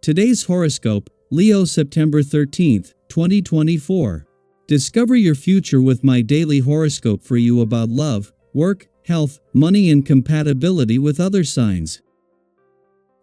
Today's horoscope, Leo September 13th, 2024. Discover your future with my daily horoscope for you about love, work, health, money and compatibility with other signs.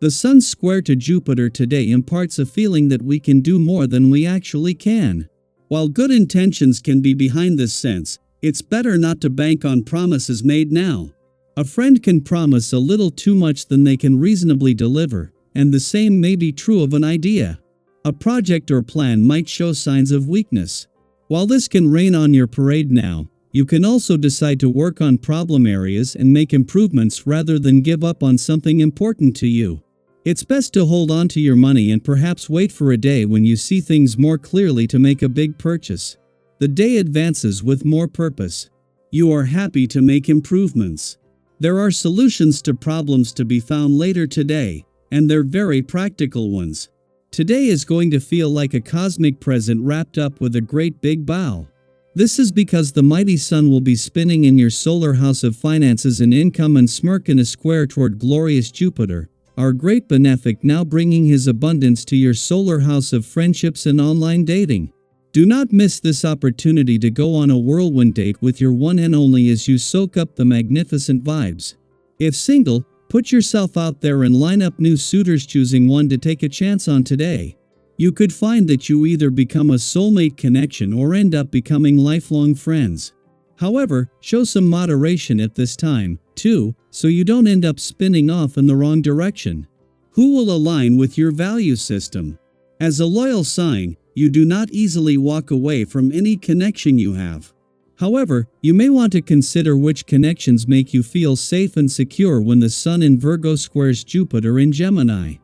The Sun's square to Jupiter today imparts a feeling that we can do more than we actually can. While good intentions can be behind this sense, it's better not to bank on promises made now. A friend can promise a little too much than they can reasonably deliver, and the same may be true of an idea. A project or plan might show signs of weakness. While this can rain on your parade now, you can also decide to work on problem areas and make improvements rather than give up on something important to you. It's best to hold on to your money and perhaps wait for a day when you see things more clearly to make a big purchase. The day advances with more purpose. You are happy to make improvements. There are solutions to problems to be found later today, and they're very practical ones. Today is going to feel like a cosmic present wrapped up with a great big bow. This is because the mighty sun will be spinning in your solar house of finances and income and smirk in a square toward glorious Jupiter, our great benefic, now bringing his abundance to your solar house of friendships and online dating. Do not miss this opportunity to go on a whirlwind date with your one and only as you soak up the magnificent vibes. If single, put yourself out there and line up new suitors, choosing one to take a chance on today. You could find that you either become a soulmate connection or end up becoming lifelong friends. However, show some moderation at this time, too, so you don't end up spinning off in the wrong direction. Who will align with your value system? As a loyal sign, you do not easily walk away from any connection you have. However, you may want to consider which connections make you feel safe and secure when the Sun in Virgo squares Jupiter in Gemini.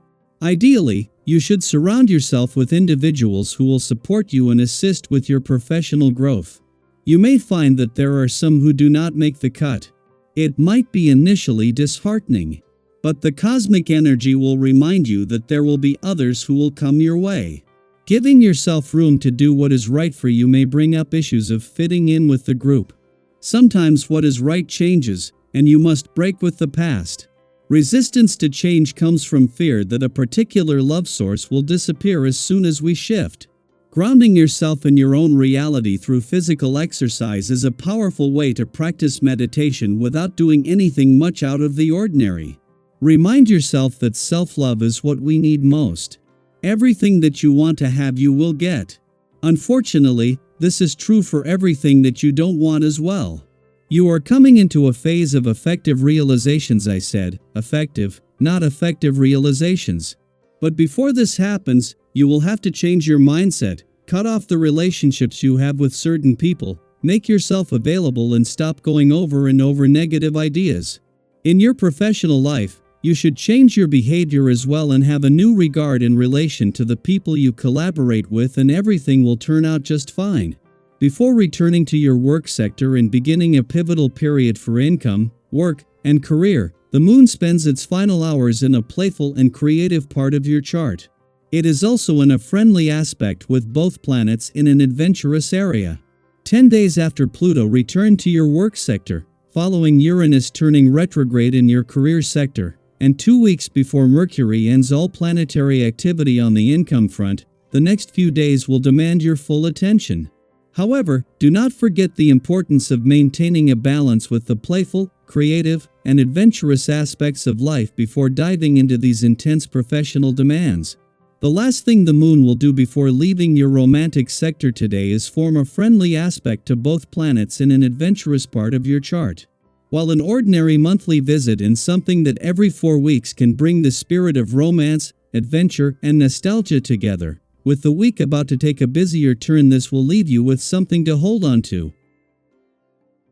Ideally, you should surround yourself with individuals who will support you and assist with your professional growth. You may find that there are some who do not make the cut. It might be initially disheartening, but the cosmic energy will remind you that there will be others who will come your way. Giving yourself room to do what is right for you may bring up issues of fitting in with the group. Sometimes what is right changes, and you must break with the past. Resistance to change comes from fear that a particular love source will disappear as soon as we shift. Grounding yourself in your own reality through physical exercise is a powerful way to practice meditation without doing anything much out of the ordinary. Remind yourself that self-love is what we need most. Everything that you want to have you will get. Unfortunately, this is true for everything that you don't want as well. You are coming into a phase of effective realizations. I said, effective, not effective realizations. But before this happens, you will have to change your mindset, cut off the relationships you have with certain people, make yourself available and stop going over and over negative ideas. In your professional life, you should change your behavior as well and have a new regard in relation to the people you collaborate with, and everything will turn out just fine. Before returning to your work sector and beginning a pivotal period for income, work, and career, the moon spends its final hours in a playful and creative part of your chart. It is also in a friendly aspect with both planets in an adventurous area. 10 days after Pluto returned to your work sector, following Uranus turning retrograde in your career sector, and 2 weeks before Mercury ends all planetary activity on the income front, the next few days will demand your full attention. However, do not forget the importance of maintaining a balance with the playful, creative, and adventurous aspects of life before diving into these intense professional demands. The last thing the moon will do before leaving your romantic sector today is form a friendly aspect to both planets in an adventurous part of your chart. While an ordinary monthly visit in something that every 4 weeks can bring the spirit of romance, adventure, and nostalgia together, with the week about to take a busier turn, this will leave you with something to hold on to.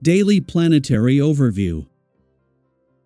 Daily Planetary Overview.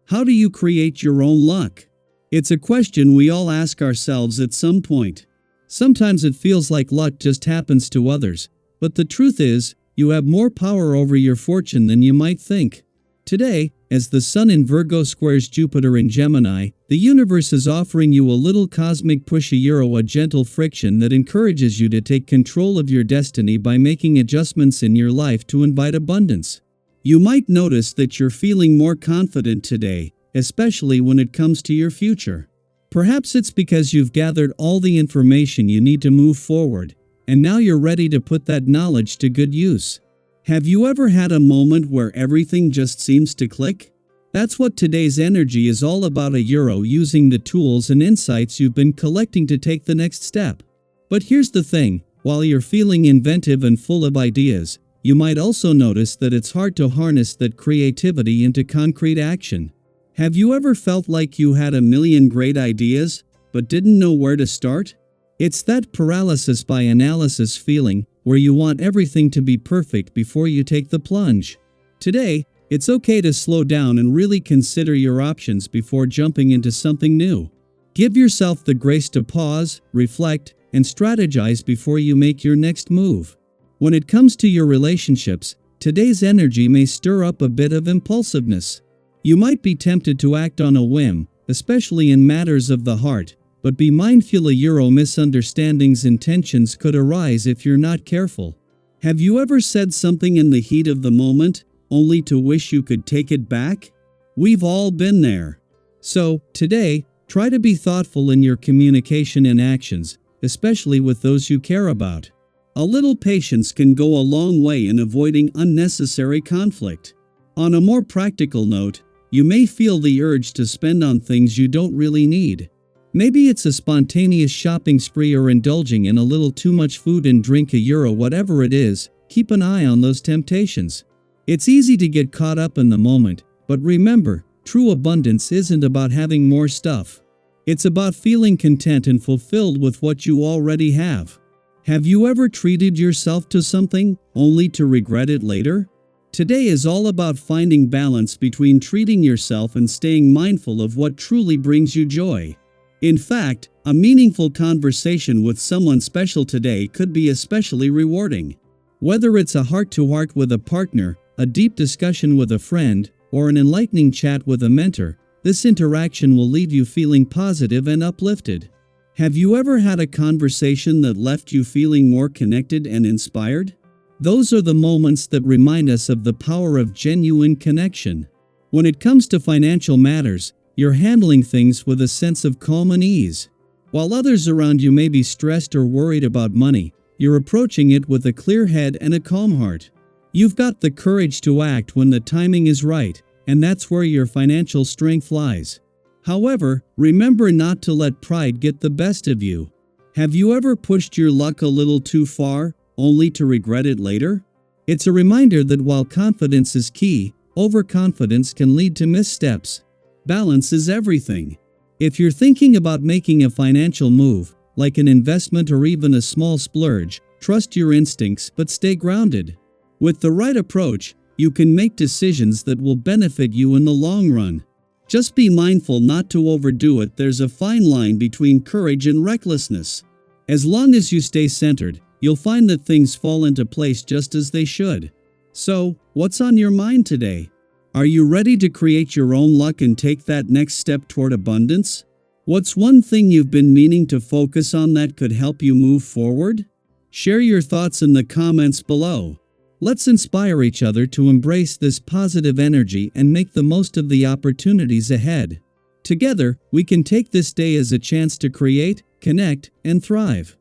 How do you create your own luck? It's a question we all ask ourselves at some point. Sometimes it feels like luck just happens to others, but the truth is, you have more power over your fortune than you might think. Today, as the Sun in Virgo squares Jupiter in Gemini, the universe is offering you a little cosmic push, a gentle friction that encourages you to take control of your destiny by making adjustments in your life to invite abundance. You might notice that you're feeling more confident today, especially when it comes to your future. Perhaps it's because you've gathered all the information you need to move forward, and now you're ready to put that knowledge to good use. Have you ever had a moment where everything just seems to click? That's what today's energy is all about, a Euro using the tools and insights you've been collecting to take the next step. But here's the thing, while you're feeling inventive and full of ideas, you might also notice that it's hard to harness that creativity into concrete action. Have you ever felt like you had a million great ideas, but didn't know where to start? It's that paralysis by analysis feeling, where you want everything to be perfect before you take the plunge. Today, it's okay to slow down and really consider your options before jumping into something new. Give yourself the grace to pause, reflect, and strategize before you make your next move. When it comes to your relationships, today's energy may stir up a bit of impulsiveness. You might be tempted to act on a whim, especially in matters of the heart, but be mindful a Euro misunderstandings and tensions could arise if you're not careful. Have you ever said something in the heat of the moment, only to wish you could take it back? We've all been there. So, today, try to be thoughtful in your communication and actions, especially with those you care about. A little patience can go a long way in avoiding unnecessary conflict. On a more practical note, you may feel the urge to spend on things you don't really need. Maybe it's a spontaneous shopping spree or indulging in a little too much food and drink, a Euro. Whatever it is, keep an eye on those temptations. It's easy to get caught up in the moment, but remember, true abundance isn't about having more stuff. It's about feeling content and fulfilled with what you already have. Have you ever treated yourself to something, only to regret it later? Today is all about finding balance between treating yourself and staying mindful of what truly brings you joy. In fact, a meaningful conversation with someone special today could be especially rewarding. Whether it's a heart-to-heart with a partner, a deep discussion with a friend, or an enlightening chat with a mentor, this interaction will leave you feeling positive and uplifted. Have you ever had a conversation that left you feeling more connected and inspired? Those are the moments that remind us of the power of genuine connection. When it comes to financial matters, you're handling things with a sense of calm and ease. While others around you may be stressed or worried about money, you're approaching it with a clear head and a calm heart. You've got the courage to act when the timing is right, and that's where your financial strength lies. However, remember not to let pride get the best of you. Have you ever pushed your luck a little too far, only to regret it later? It's a reminder that while confidence is key, overconfidence can lead to missteps. Balance is everything. If you're thinking about making a financial move, like an investment or even a small splurge, trust your instincts but stay grounded. With the right approach, you can make decisions that will benefit you in the long run. Just be mindful not to overdo it. There's a fine line between courage and recklessness. As long as you stay centered, you'll find that things fall into place just as they should. So, what's on your mind today? Are you ready to create your own luck and take that next step toward abundance? What's one thing you've been meaning to focus on that could help you move forward? Share your thoughts in the comments below. Let's inspire each other to embrace this positive energy and make the most of the opportunities ahead. Together, we can take this day as a chance to create, connect, and thrive.